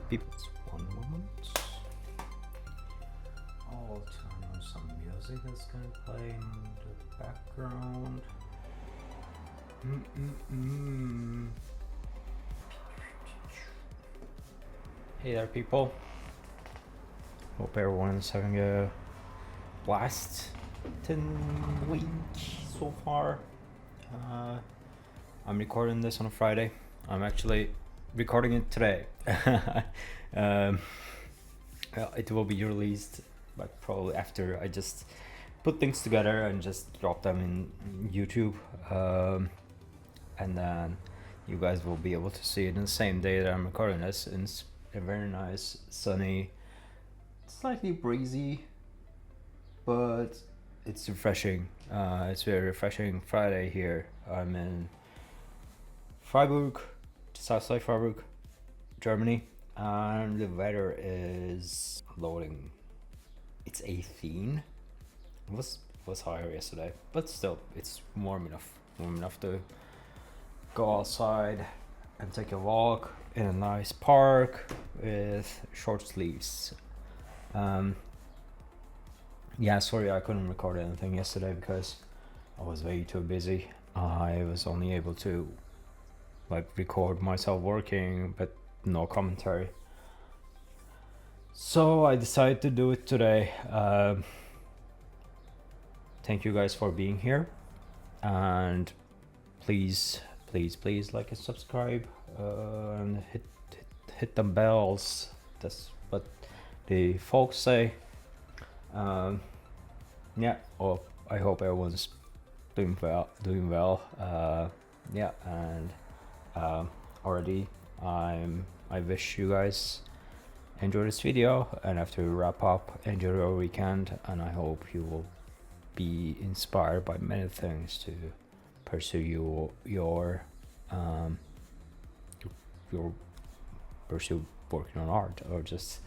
One moment. I'll turn on some music that's gonna play in the background. Hey there, people. Hope everyone's having a blast week so far. I'm recording this on a Friday. I'm actually recording it today. It will be released, but probably after I just put things together and just drop them in YouTube, and then you guys will be able to see it in the same day that I'm recording this. And it's a very nice, sunny, slightly breezy, but it's refreshing. It's very refreshing Friday here. I'm in Freiburg, just outside Freiburg, Germany, and the weather is loading. It's 18. It was higher yesterday, but still, it's warm enough to go outside and take a walk in a nice park with short sleeves. Yeah, sorry I couldn't record anything yesterday because I was way too busy. I was only able to record myself working, but no commentary. So I decided to do it today. Thank you guys for being here, and please like and subscribe, and hit the bells. That's what the folks say. Yeah. Oh, I hope everyone's doing well. Yeah, and already I wish you guys enjoy this video, and after we wrap up, enjoy your weekend, and I hope you will be inspired by many things to pursue your pursue working on art, or just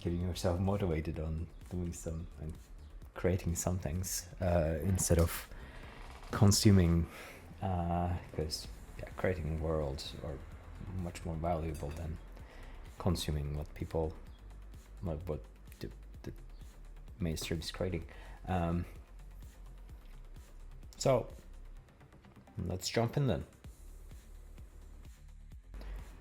getting yourself motivated on doing some and creating some things instead of consuming, because creating worlds are much more valuable than consuming what people what the mainstream is creating. So let's jump in then.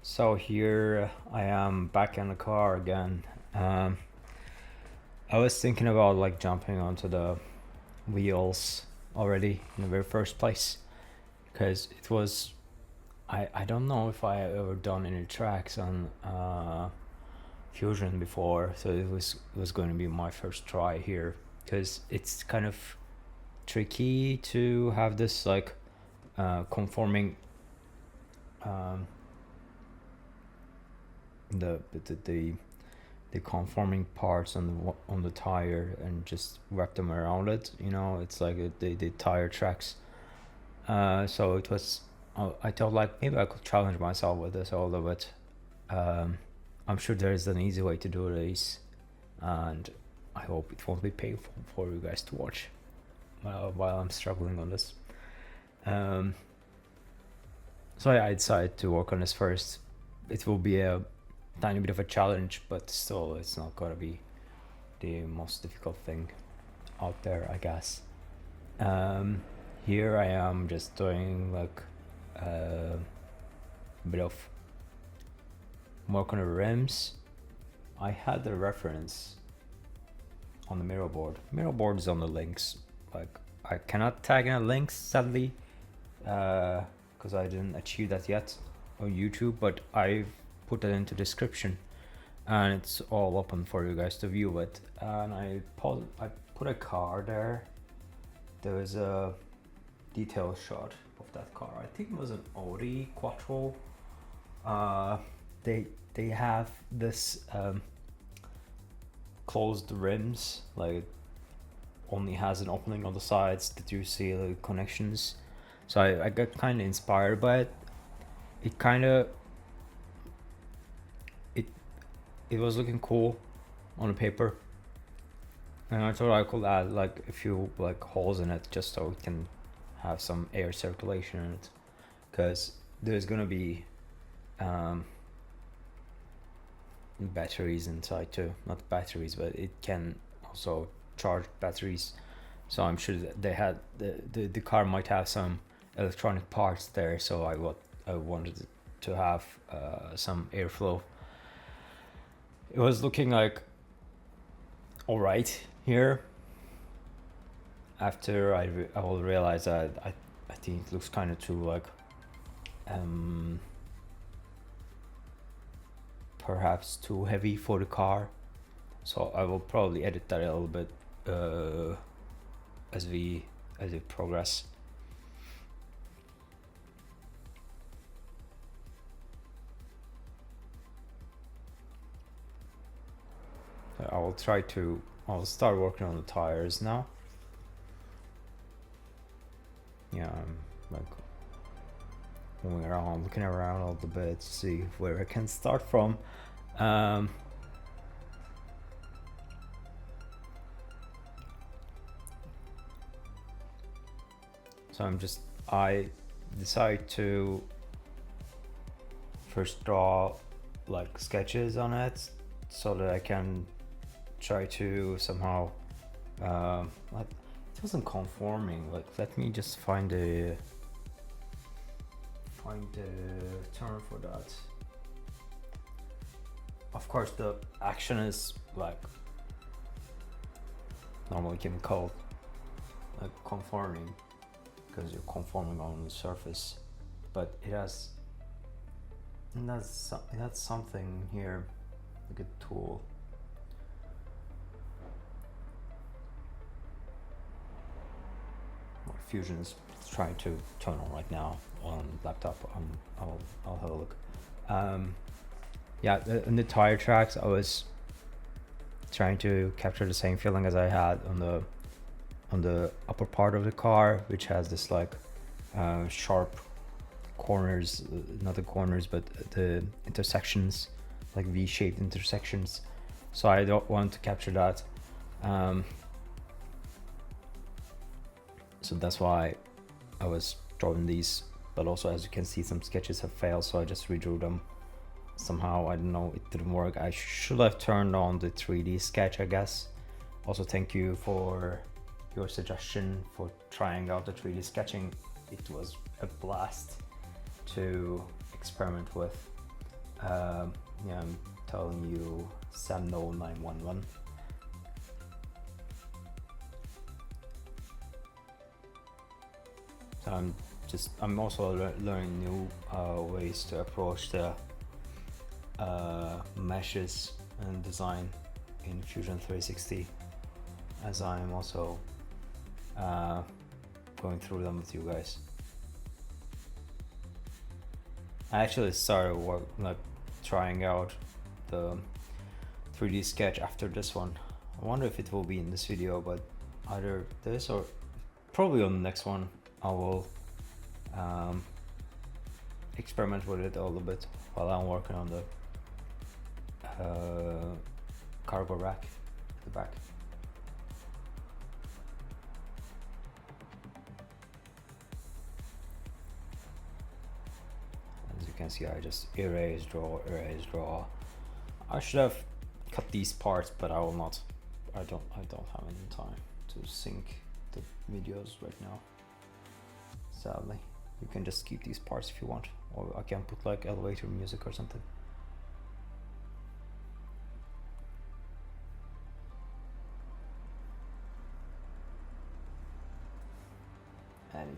So here I am back in the car again. I was thinking about jumping onto the wheels already in the very first place, because it was I don't know if I ever done any tracks on Fusion before, so it was going to be my first try here, because it's kind of tricky to have this conforming the conforming parts on the tire and just wrap them around it. It's like the tire tracks. So it was. I thought maybe I could challenge myself with this a little bit. I'm sure there is an easy way to do this, and I hope it won't be painful for you guys to watch while I'm struggling on this. So I decided to work on this first. It will be a tiny bit of a challenge, but still, it's not gonna be the most difficult thing out there, I guess. Here I am just doing a bit of work on the rims. I had the reference on the mirror board. Mirror board is on the links. I cannot tag in links, sadly, because I didn't achieve that yet on YouTube, but I've put that into description, and it's all open for you guys to view it. And I put a car there. There was a detail shot of that car. I think it was an Audi Quattro. They have this closed rims, only has an opening on the sides that you see the connections. So I got kind of inspired by it. It was looking cool on the paper, and I thought I could add a few holes in it just so it can have some air circulation in it, because there's gonna be batteries inside too. Not batteries, but it can also charge batteries. So I'm sure that they had the car might have some electronic parts there. So I wanted to have some airflow. It was looking like all right here. After I will realize that I think it looks kind of too like perhaps too heavy for the car, so I will probably edit that a little bit as we progress. I'll start working on the tires now. Yeah, I'm like moving around, looking around a little bit to see where I can start from. So I decide to first draw like sketches on it so that I can try to somehow like it wasn't conforming. Like, let me just find the term for that. Of course, the action is like normally can be called like conforming because you're conforming on the surface, but it has something here, like a tool. Fusion is trying to turn on right now on laptop. I'll have a look. Yeah, in the tire tracks, I was trying to capture the same feeling as I had on the upper part of the car, which has this like sharp corners, not the corners, but the intersections, like V-shaped intersections. So I don't want to capture that. So that's why I was drawing these, but also as you can see, some sketches have failed, so I just redrew them. Somehow, I don't know, it didn't work. I should have turned on the 3D sketch, I guess. Also, thank you for your suggestion for trying out the 3D sketching. It was a blast to experiment with. Yeah, I'm telling you, Samno911. So I'm also learning new ways to approach the meshes and design in Fusion 360, as I'm also going through them with you guys. I actually started trying out the 3D sketch after this one. I wonder if it will be in this video, but either this or probably on the next one I will experiment with it a little bit while I'm working on the cargo rack at the back. As you can see, I just erase, draw. I should have cut these parts, but I will not. I don't have any time to sync the videos right now, sadly. You can just keep these parts if you want, or I can put like elevator music or something.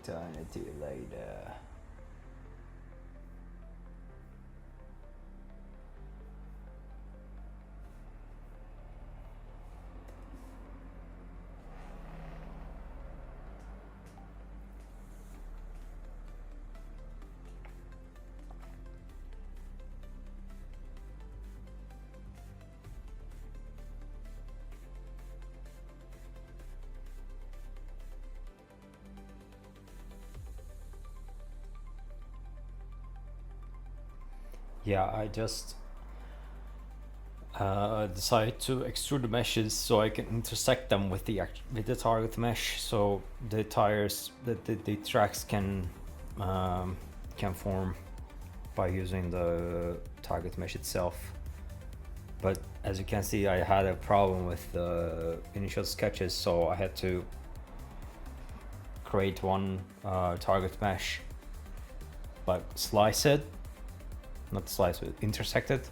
Eternity later. Yeah, I just decide to extrude the meshes so I can intersect them with the target mesh, so the tires, the tracks can form by using the target mesh itself. But as you can see, I had a problem with the initial sketches, so I had to create one target mesh, like slice it, not slice it, intersect it,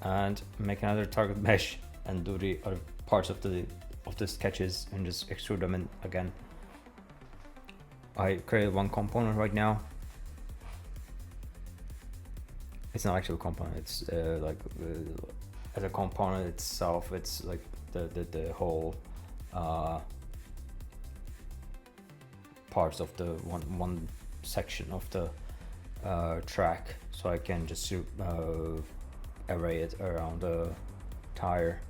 and make another target mesh and do the other parts of the sketches and just extrude them in again. I created one component right now. It's not actually a component, it's as a component itself, it's like the whole parts of the one section of the track, so I can just array it around the tire.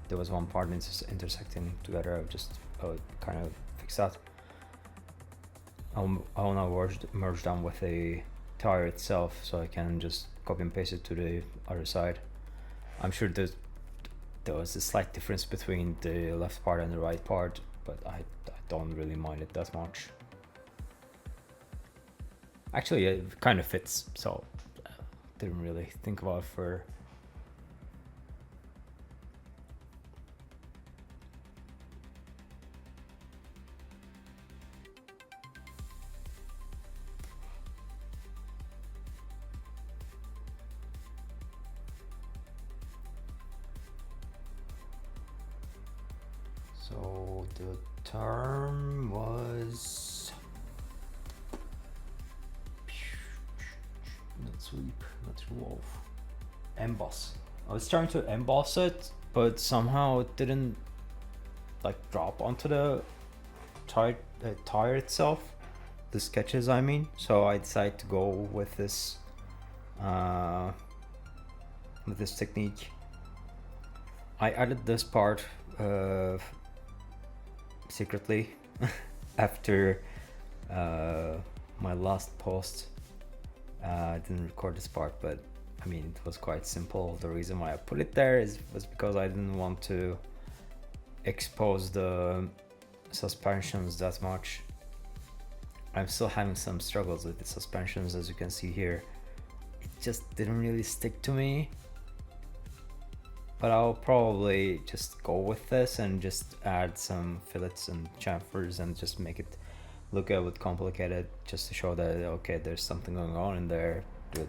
There was one part intersecting together. I've just kind of fix that. I'll now merge them with the tire itself, so I can just copy and paste it to the other side. I'm sure there was a slight difference between the left part and the right part, but I don't really mind it that much. Actually, it kind of fits, so didn't really think about it for. So the term was not sweep, not revolve, emboss. I was trying to emboss it, but somehow it didn't like drop onto the tire itself, the sketches I mean. So I decided to go with this technique. I added this part secretly after my last post. I didn't record this part, but I mean it was quite simple. The reason why I put it there was because I didn't want to expose the suspensions that much. I'm still having some struggles with the suspensions, as you can see here. It just didn't really stick to me. But I'll probably just go with this and just add some fillets and chamfers and just make it look a bit complicated, just to show that okay, there's something going on in there. But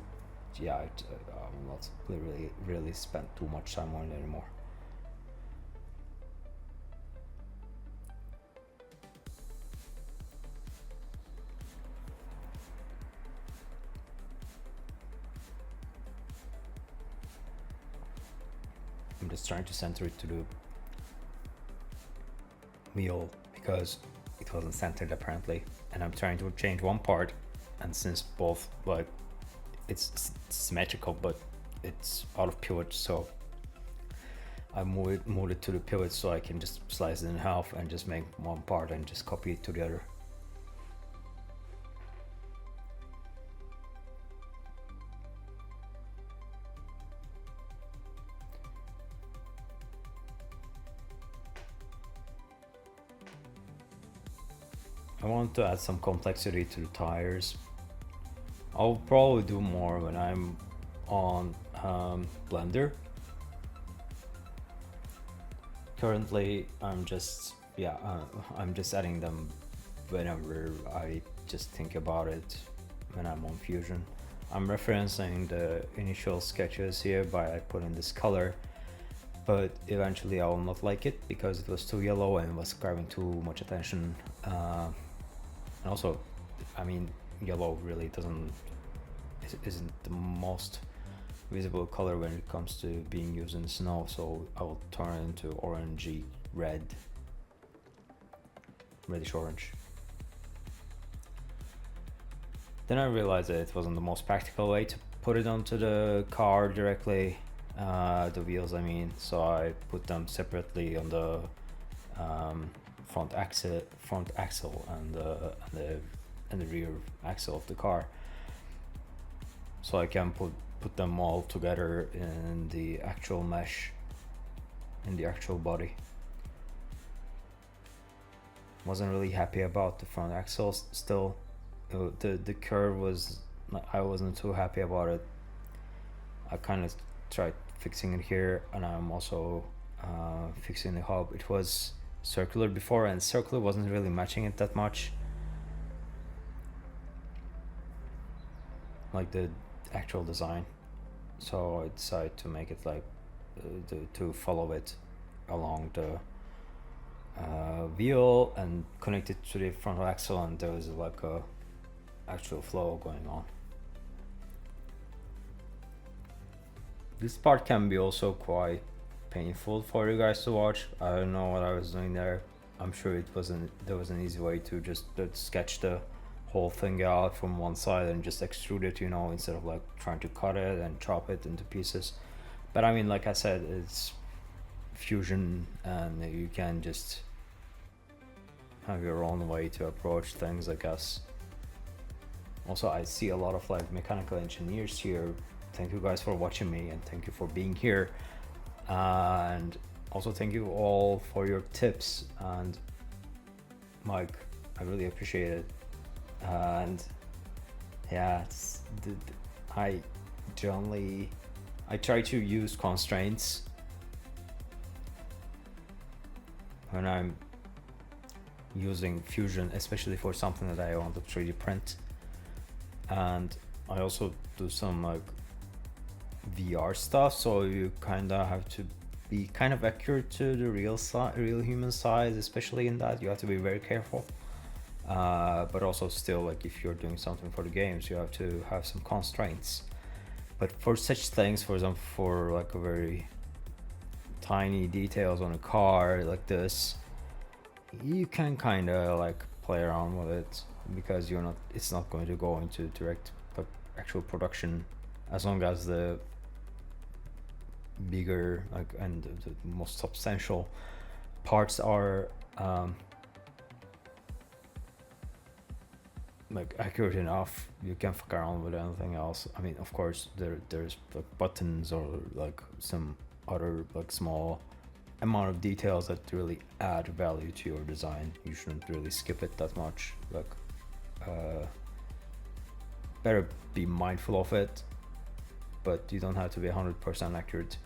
yeah, I'm not really spent too much time on it anymore. I'm just trying to center it to the wheel because it wasn't centered apparently, and I'm trying to change one part, and since both like it's symmetrical but it's out of pivot, so I moved it to the pivot so I can just slice it in half and just make one part and just copy it to the other. I want to add some complexity to the tires. I'll probably do more when I'm on Blender. Currently, I'm just adding them whenever I just think about it when I'm on Fusion. I'm referencing the initial sketches here by putting this color, but eventually I will not like it because it was too yellow and was grabbing too much attention. And also, I mean, yellow really isn't the most visible color when it comes to being used in snow, so I will turn it into orangey red, reddish orange. Then I realized that it wasn't the most practical way to put it onto the car directly, the wheels I mean, so I put them separately on the front axle and the rear axle of the car, so I can put them all together in the actual mesh, in the actual body. Wasn't really happy about the front axle still. The curve was, I wasn't too happy about it. I kind of tried fixing it here, and I'm also fixing the hub. It was circular before, and circular wasn't really matching it that much, like the actual design. So I decided to make it like to follow it along the wheel and connect it to the frontal axle, and there was like a actual flow going on. This part can be also quite painful for you guys to watch. I don't know what I was doing there. I'm sure there was an easy way to just sketch the whole thing out from one side and just extrude it, you know, instead of like trying to cut it and chop it into pieces. But I mean, like I said, it's Fusion, and you can just have your own way to approach things, I guess. Also, I see a lot of like mechanical engineers here. Thank you guys for watching me, and thank you for being here, and also thank you all for your tips, and Mike, I really appreciate it. And yeah, I try to use constraints when I'm using Fusion, especially for something that I want to 3D print. And I also do some like VR stuff, so you kind of have to be kind of accurate to the real human size, especially in that you have to be very careful. But also still, like if you're doing something for the games, you have to have some constraints. But for such things, for example, for like a very tiny details on a car like this, you can kind of like play around with it, because it's not going to go into direct actual production, as long as the bigger like and the most substantial parts are like accurate enough. You can fuck around with anything else. I mean, of course there's like buttons or like some other like small amount of details that really add value to your design. You shouldn't really skip it that much. Like better be mindful of it, but you don't have to be 100% accurate.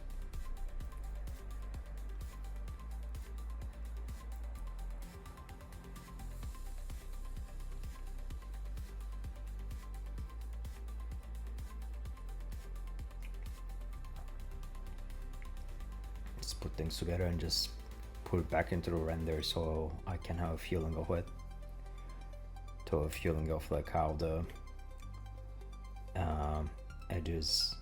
Just put things together and just put it back into the render, so I can have a feeling of it, to a feeling of like how the edges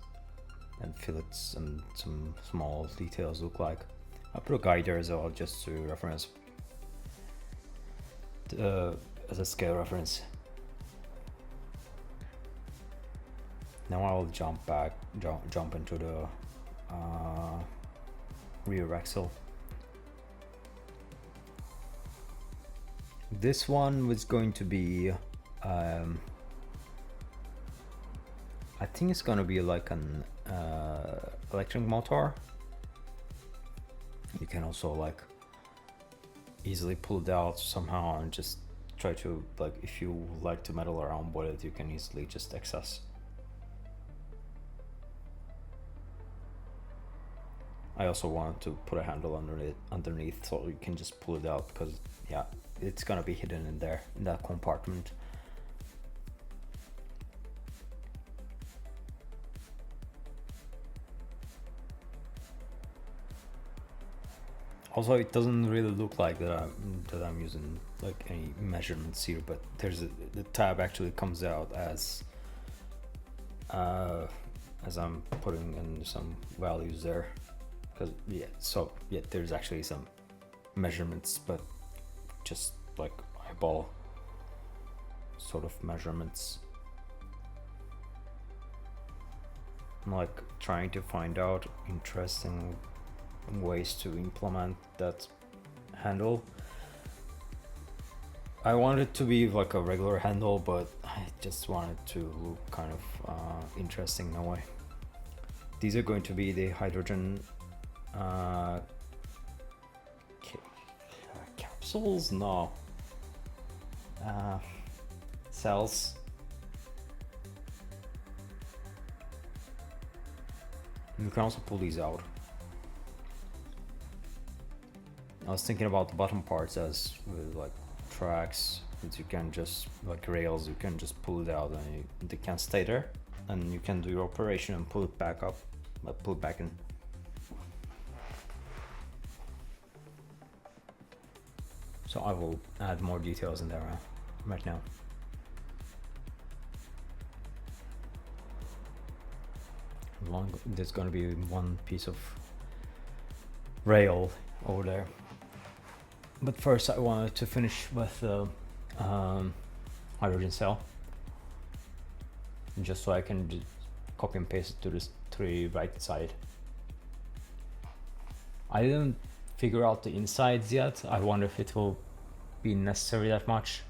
and fillets and some small details look like. I'll put a guide there as well, just to reference as a scale reference. Now I will jump into the rear axle. This one was going to be I think it's gonna be like an electric motor. You can also like easily pull it out somehow and just try to, like, if you like to meddle around with it, you can easily just access. I also wanted to put a handle underneath so you can just pull it out, because yeah, it's gonna be hidden in there, in that compartment. Also, it doesn't really look like that I'm using like any measurements here, but the tab actually comes out as I'm putting in some values there, because yeah, there's actually some measurements, but just like eyeball sort of measurements. I'm like trying to find out interesting ways to implement that handle. I want it to be like a regular handle, but I just want it to look kind of interesting in a way. These are going to be the hydrogen capsules? No. Cells. You can also pull these out. I was thinking about the bottom parts as with like tracks that you can just, like rails, you can just pull it out and they can stay there, and you can do your operation and pull it back up, pull it back in. So I will add more details in there right now. There's going to be one piece of rail over there, but first I wanted to finish with the hydrogen cell, just so I can just copy and paste it to this right side. I didn't figure out the insides yet. I wonder if it will be necessary that much,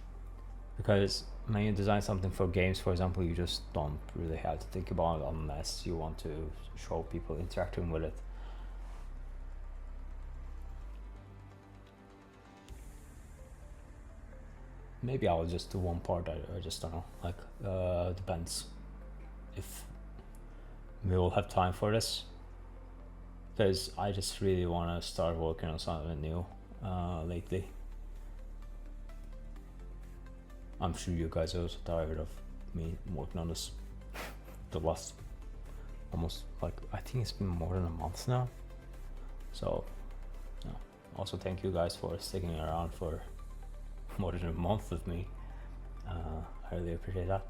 because when you design something for games, for example, you just don't really have to think about it unless you want to show people interacting with it. Maybe I'll just do one part. I just don't know, like depends if we will have time for this, because I just really want to start working on something new lately. I'm sure you guys are also tired of me working on this the last almost, like, I think it's been more than a month now. So also thank you guys for sticking around for more than a month with me. I really appreciate that.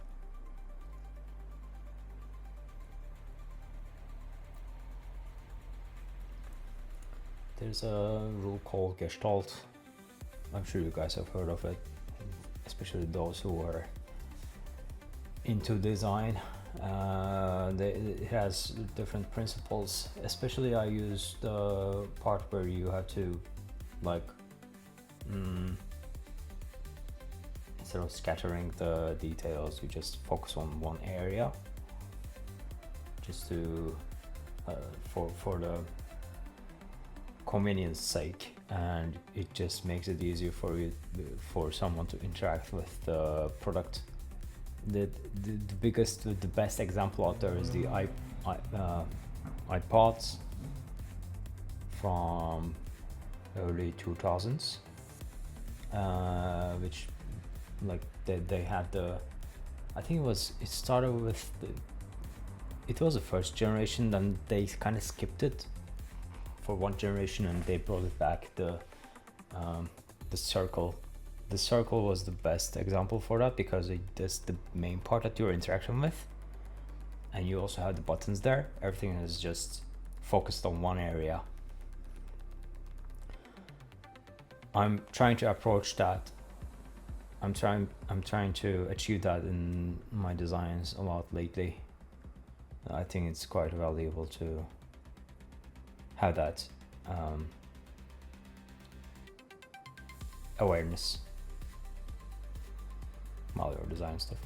There's a rule called Gestalt. I'm sure you guys have heard of it, especially those who are into design. It has different principles. Especially I use the part where you have to, like, instead of scattering the details, you just focus on one area, just to for the convenience sake, and it just makes it easier for someone to interact with the product. The best example out there is the iPods from early 2000s, which, like, they had the, I think it started with it was the first generation, then they kind of skipped it for one generation and they brought it back. The circle. The circle was the best example for that, because that's the main part that you're interacting with, and you also have the buttons there. Everything is just focused on one area. I'm trying to approach that. I'm trying to achieve that in my designs a lot lately. I think it's quite valuable to have that awareness while you're designing stuff.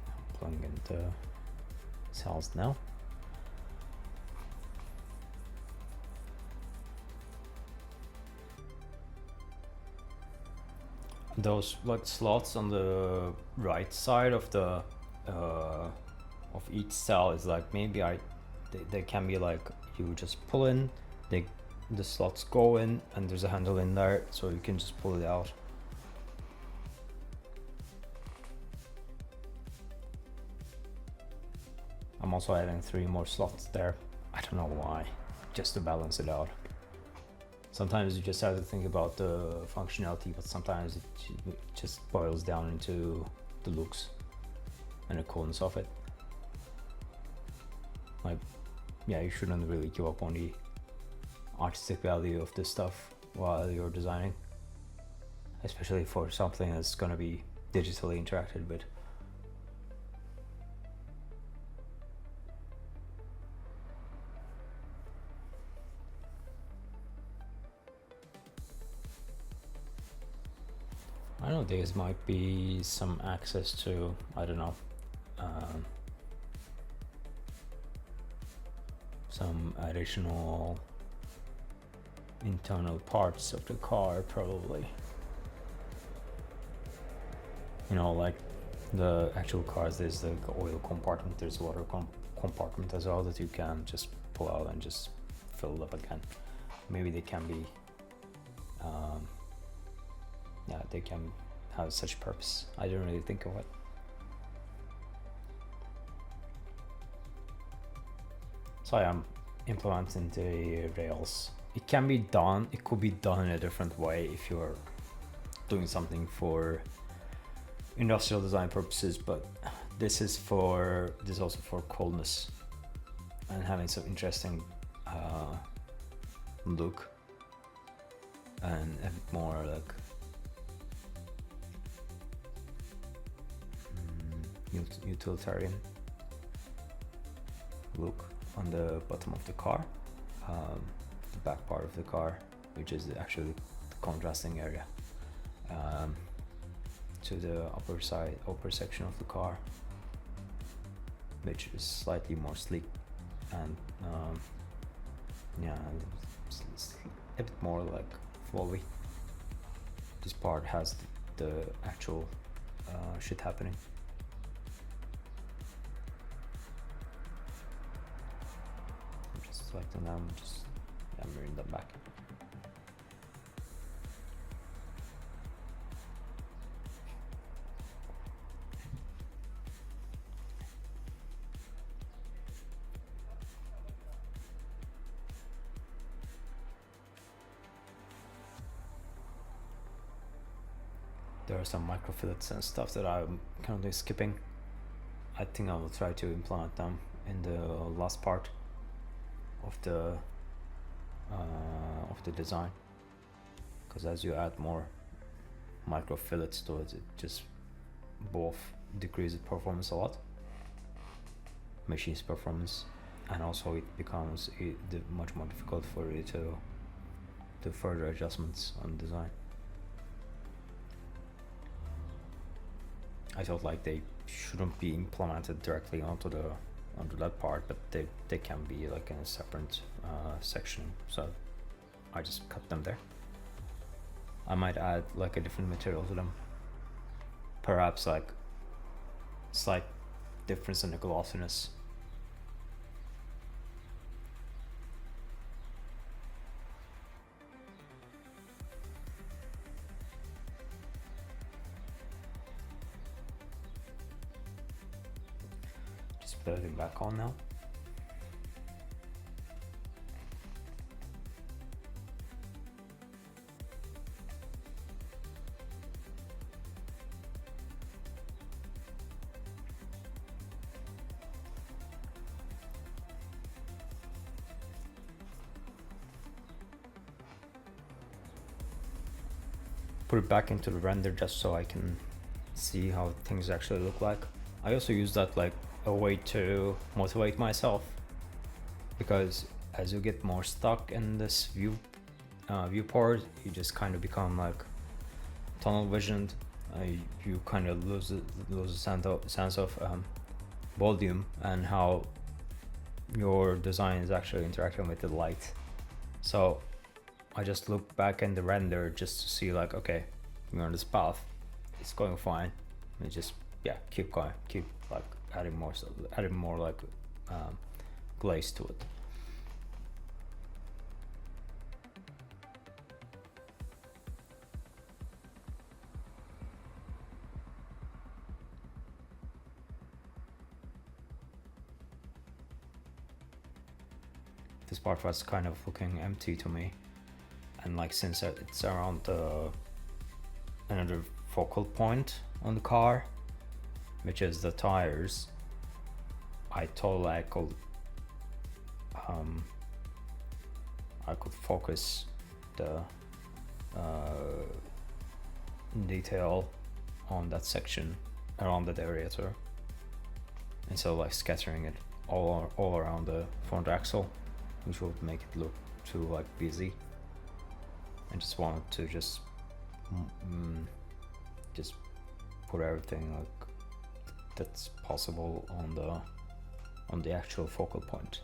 I'm plugging into cells now. Those, like, slots on the right side of the of each cell is like, maybe they can be like, you just pull in, the slots go in, and there's a handle in there, so you can just pull it out. I'm also adding 3 more slots there. I don't know why, just to balance it out. Sometimes you just have to think about the functionality, but sometimes it just boils down into the looks and the coolness of it. Like, yeah, you shouldn't really give up on the artistic value of this stuff while you're designing, especially for something that's gonna be digitally interacted with. I know there might be some access to, I don't know, some additional internal parts of the car, probably. You know, like the actual cars, there's the oil compartment, there's water compartment as well that you can just pull out and just fill it up again. Maybe they can be yeah, they can have such purpose. I didn't really think of it. So I am implementing the rails. It can be done, it could be done in a different way if you're doing something for industrial design purposes, but this is also for coldness and having some interesting look and a bit more like utilitarian look on the bottom of the car, the back part of the car, which is actually the contrasting area, to the upper section of the car, which is slightly more sleek and yeah, it's a bit more like flowy. This part has the actual shit happening. I'm just selecting them, just mirroring them back. There are some micro fillets and stuff that I'm currently skipping. I think I will try to implement them in the last part of the design, because as you add more micro fillets to it, it just both decreases performance a lot, machine's performance, and also it becomes much more difficult for you to do further adjustments on design. I felt like they shouldn't be implemented directly onto that part, but they can be like in a separate section, so I just cut them there. I might add like a different material to them, perhaps like slight difference in the glossiness. Put it back on now. Put it back into the render just so I can see how things actually look like. I also use that like a way to motivate myself, because as you get more stuck in this viewport, you just kind of become like tunnel visioned. You kind of lose the sense of volume and how your design is actually interacting with the light. So I just look back in the render just to see like, okay, we're on this path, it's going fine, and just keep going, keep like adding more like glaze to it. This part was kind of looking empty to me, and like since it's around another focal point on the car, which is the tires, I thought I could focus the detail on that section around that area too, instead of like scattering it all around the front axle, which would make it look too like busy. I just wanted to just put everything like that's possible on the actual focal point.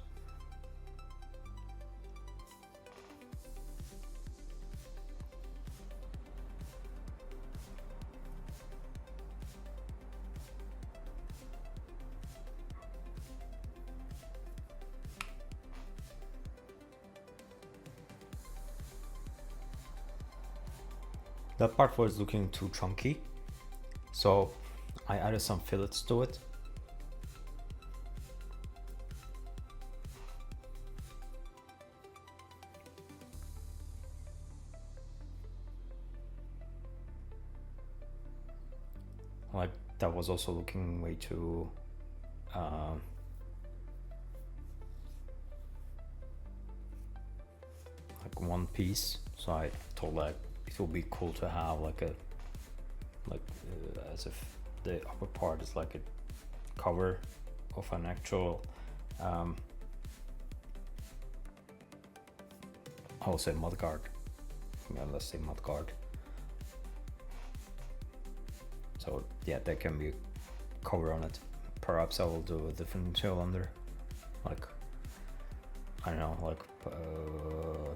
That part was looking too chunky, so I added some fillets to it. Like that was also looking way too like one piece, so I thought like it would be cool to have like a as if the upper part is like a cover of an actual I'll say mudguard. Yeah, let's say mudguard. So yeah, there can be a cover on it. Perhaps I will do a different material under, like I don't know, like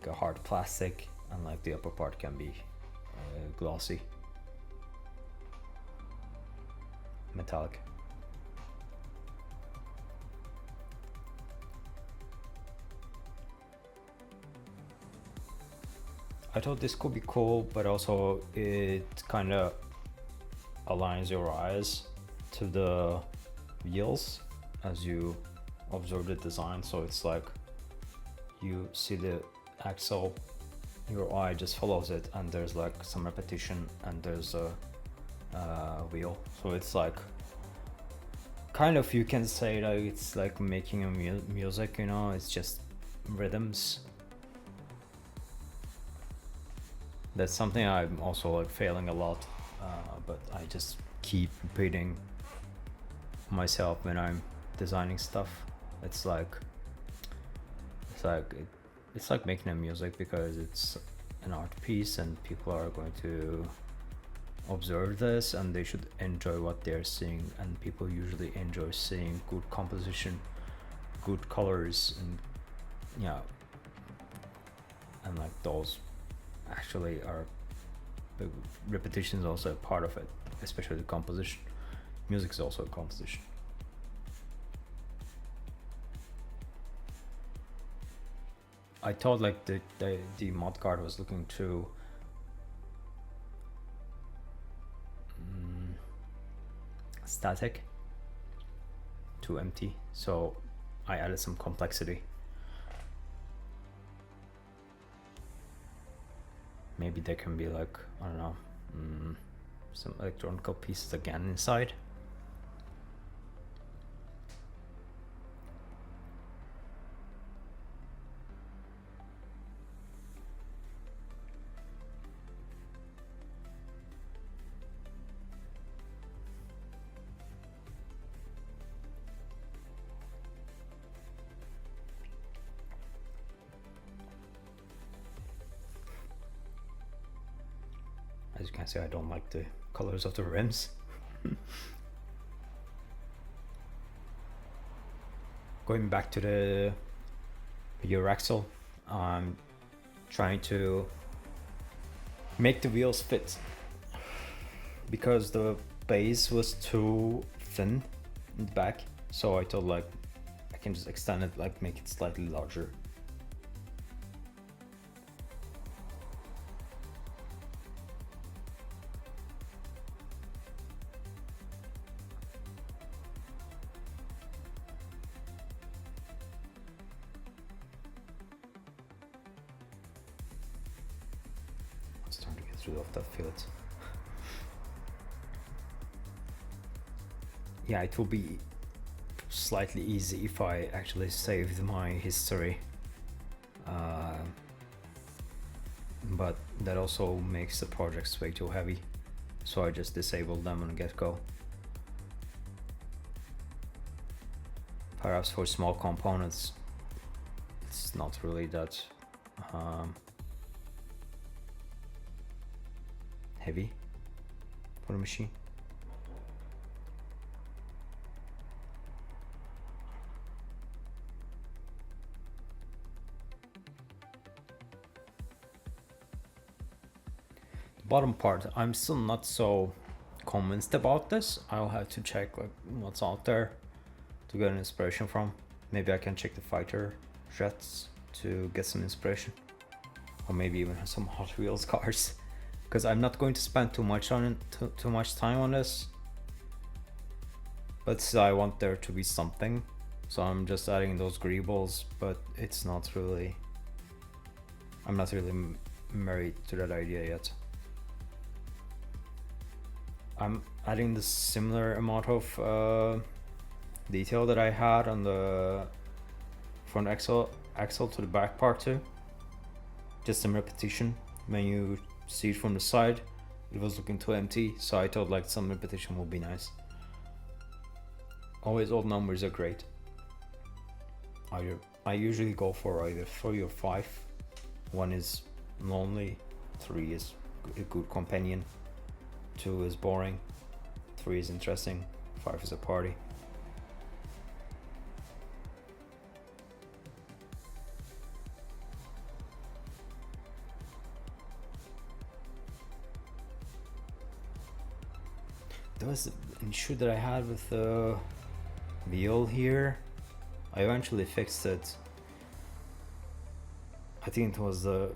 a hard plastic, and like the upper part can be glossy, metallic. I thought this could be cool, but also it kind of aligns your eyes to the wheels as you observe the design. So it's like you see the axle, your eye just follows it, and there's like some repetition, and there's a wheel. So it's like kind of, you can say that it's like making a music, you know, it's just rhythms. That's something I'm also like failing a lot, but I just keep repeating myself when I'm designing stuff. It's like making a music, because it's an art piece and people are going to observe this and they should enjoy what they're seeing, and people usually enjoy seeing good composition, good colors, and yeah, and like those actually are, the repetition is also a part of it, especially the composition. Music is also a composition. I thought like the mudguard was looking too static, too empty, so I added some complexity. Maybe there can be like, I don't know, some electronical pieces again inside. As you can see, I don't like the colors of the rims. Going back to the rear axle, I'm trying to make the wheels fit, because the base was too thin in the back, so I thought like I can just extend it, like make it slightly larger. Trying to get rid of that fillet. Yeah, it will be slightly easy if I actually saved my history, but that also makes the projects way too heavy, so I just disabled them on the get-go. Perhaps for small components it's not really that heavy for the machine. The bottom part, I'm still not so convinced about this. I'll have to check like what's out there to get an inspiration from. Maybe I can check the fighter jets to get some inspiration, or maybe even some Hot Wheels cars, because I'm not going to spend too much on it, too much time on this, but still I want there to be something, so I'm just adding those greebles, but it's not really, I'm not really married to that idea yet. I'm adding the similar amount of detail that I had on the front axle to the back part too. Just some repetition. When you see it from the side, it was looking too empty, so I thought like some repetition would be nice. Always odd numbers are great. I usually go for either 3 or 5. 1 is lonely, 3 is a good companion, 2 is boring, 3 is interesting, 5 is a party. There was an issue that I had with the wheel here. I eventually fixed it. I think it was the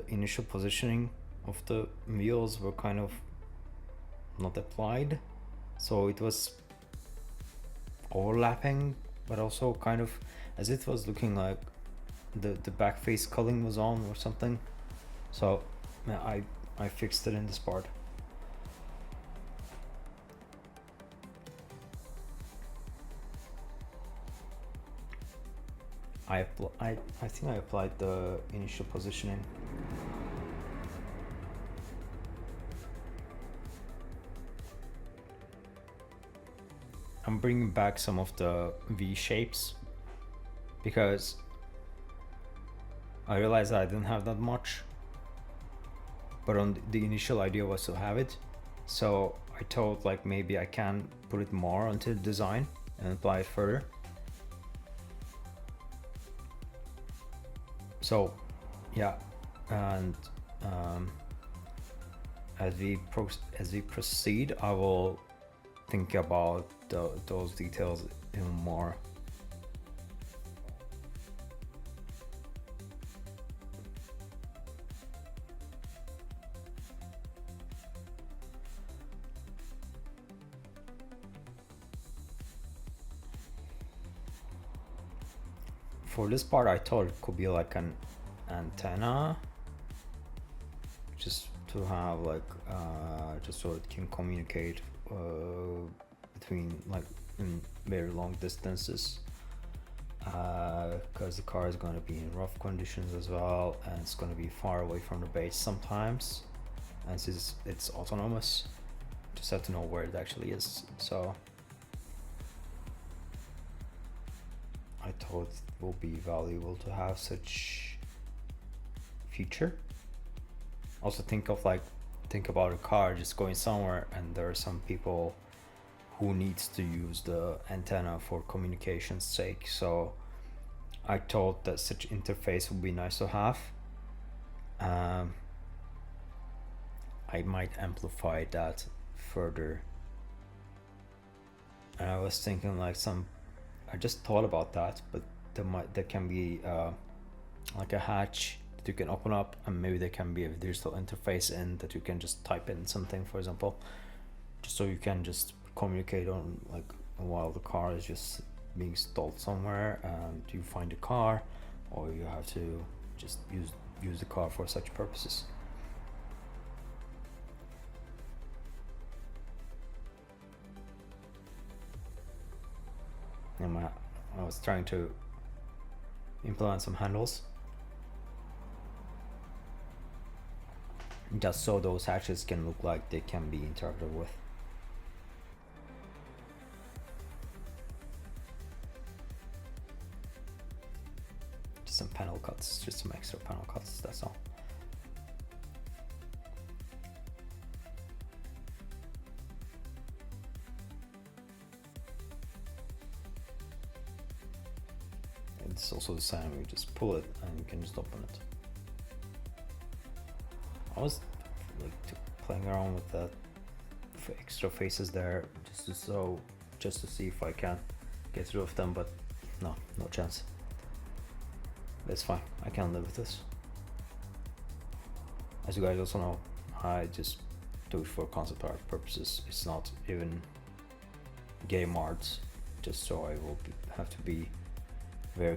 initial positioning of the wheels were kind of not applied, so it was overlapping, but also kind of as it was looking like the back face culling was on or something. So I fixed it in this part. I think I applied the initial positioning. I'm bringing back some of the V shapes because I realized I didn't have that much, but on the initial idea was to have it, so I thought like maybe I can put it more onto the design and apply it further. So yeah, and as we proceed, I will think about those details even more. For this part, I thought it could be like an antenna, just to have like just so it can communicate between like in very long distances, because the car is going to be in rough conditions as well, and it's going to be far away from the base sometimes, and since it's autonomous, just have to know where it actually is. So I thought it will be valuable to have such feature. Also think about a car just going somewhere and there are some people who needs to use the antenna for communication's sake, so I thought that such interface would be nice to have. I might amplify that further, and I was thinking like I just thought about that, but there can be like a hatch that you can open up, and maybe there can be a digital interface in that you can just type in something, for example, just so you can just communicate on like while the car is just being stalled somewhere, and you find the car, or you have to just use the car for such purposes. And I was trying to implement some handles just so those hatches can look like they can be interacted with. Just some panel cuts, just some extra panel cuts, that's all. It's also the same, you just pull it and you can just open it. I was like playing around with that extra faces there just to see if I can get rid of them, but no chance. That's fine, I can live with this. As you guys also know, I just do it for concept art purposes. It's not even game art, just so I will have to be very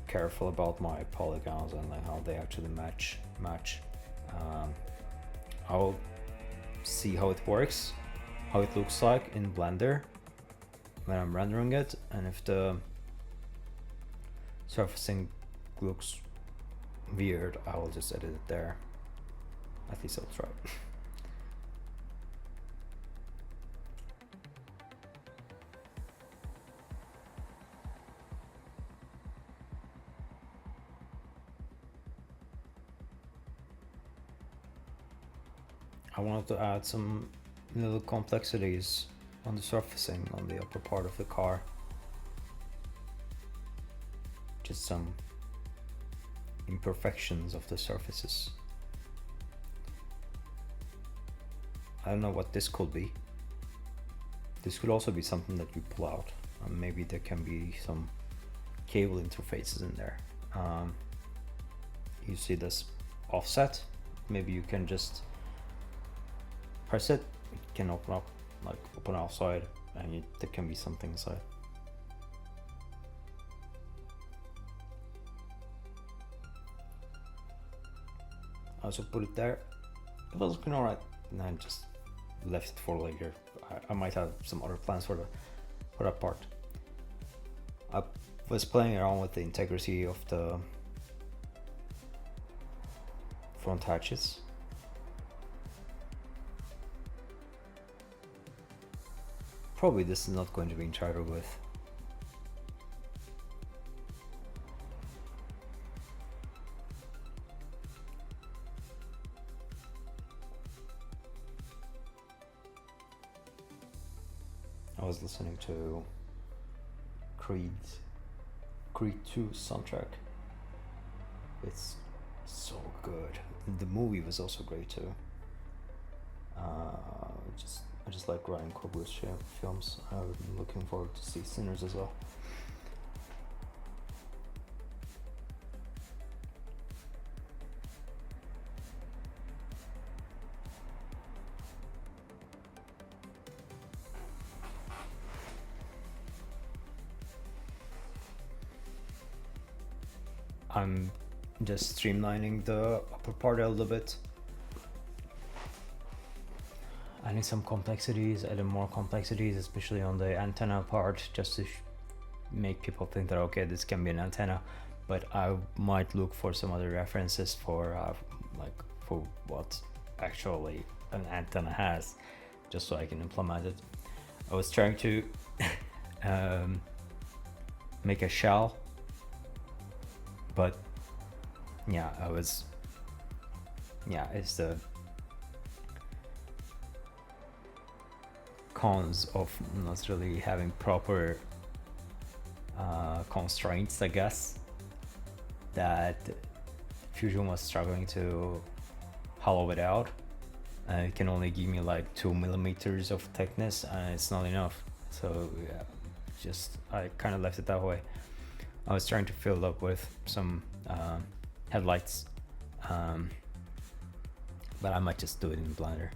careful about my polygons and like how they actually match. I'll see how it works, how it looks like in Blender when I'm rendering it, and if the surfacing looks weird, I will just edit it there. At least I'll try. I wanted to add some little complexities on the surfacing on the upper part of the car. Just some imperfections of the surfaces. I don't know what this could be. This could also be something that you pull out. Maybe there can be some cable interfaces in there. You see this offset? Maybe you can just press it. It can open up, like open outside, and there can be something inside. I also put it there. It was looking alright, and I just left it for later. I might have some other plans for that part. I was playing around with the integrity of the front hatches. Probably this is not going to be entirely with. I was listening to Creed 2 soundtrack. It's so good. The movie was also great too. I just like Ryan Coogler's films. I'm looking forward to see Sinners as well. I'm just streamlining the upper part a little bit. Adding some complexities, adding more complexities, especially on the antenna part, just to make people think that okay, this can be an antenna. But I might look for some other references for for what actually an antenna has, just so I can implement it. I was trying to make a shell, but yeah, it's the cons of not really having proper constraints, I guess, that Fusion was struggling to hollow it out. It can only give me like 2 millimeters of thickness, and it's not enough. So yeah, I kind of left it that way. I was trying to fill it up with some headlights, but I might just do it in Blender.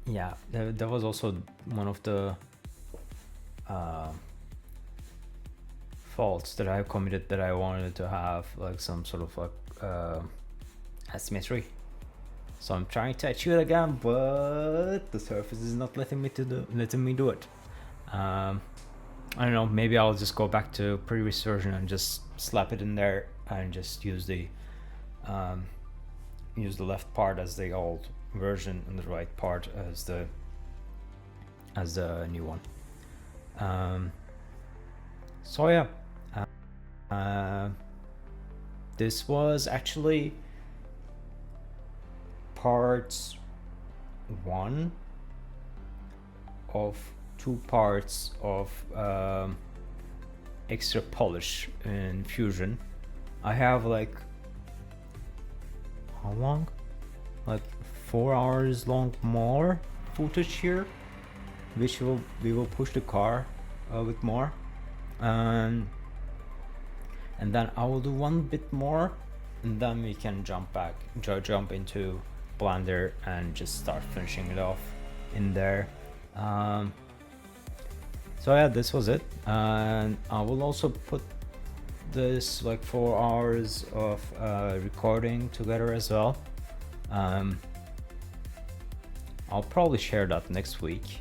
Yeah, that was also one of the faults that I committed, that I wanted to have like some sort of like asymmetry. So I'm trying to achieve it again, but the surface is not letting me do it. I don't know, maybe I'll just go back to previous version and just slap it in there and just use the left part as the old version and the right part as the new one. So yeah, this was actually part 1 of 2 parts of extra polish in Fusion. I have like how long? Like 4 hours long more footage here, which we will push the car a bit more, and then I will do one bit more, and then we can jump into Blender and just start finishing it off in there. So yeah, this was it, and I will also put this like 4 hours of recording together as well. I'll probably share that next week,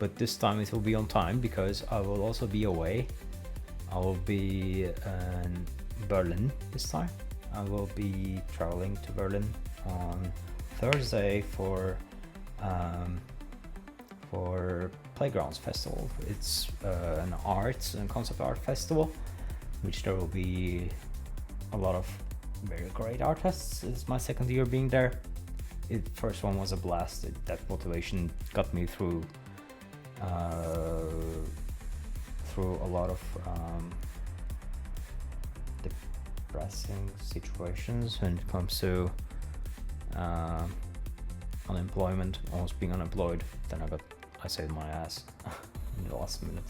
but this time it will be on time because I will also be away. I will be in Berlin this time. I will be traveling to Berlin on Thursday for Playgrounds Festival. It's an arts and concept art festival, which there will be a lot of very great artists. It's my second year being there. First one was a blast. That motivation got me through a lot of depressing situations when it comes to unemployment, almost being unemployed. Then I saved my ass in the last minute.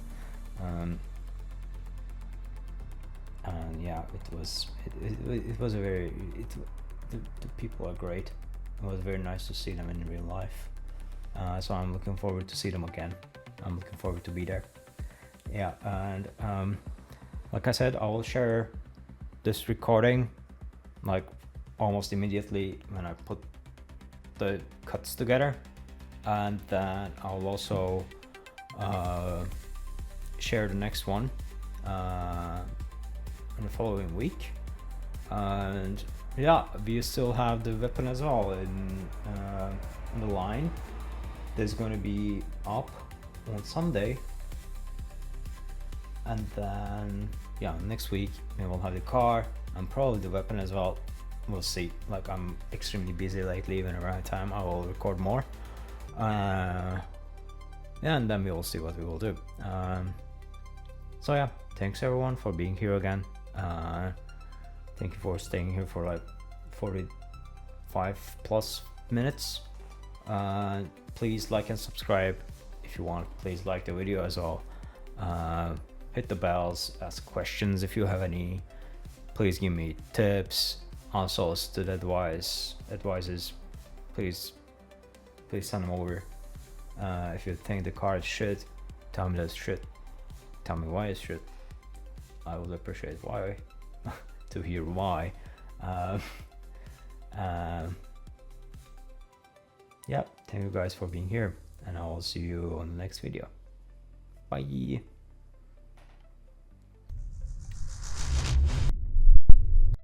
And yeah, it was a very the people are great. It was very nice to see them in real life. So I'm looking forward to see them again. I'm looking forward to be there. Yeah, and like I said, I will share this recording like almost immediately when I put the cuts together, and then I'll also share the next one in the following week. And yeah, we still have the weapon as well in the line. There's going to be up on Sunday, and then yeah, next week we will have the car and probably the weapon as well. We'll see. Like, I'm extremely busy lately. When around time I will record more, yeah, and then we will see what we will do. So yeah, thanks everyone for being here again. Thank you for staying here for like 45 plus minutes. Please like and subscribe if you want. Please like the video as well. Hit the bells, ask questions if you have any. Please give me tips, unsolicited advices. Please send them over. If you think the car is shit, tell me that's shit. Tell me why it's shit. I would appreciate why to hear why. Yeah, thank you guys for being here, and I will see you on the next video. Bye.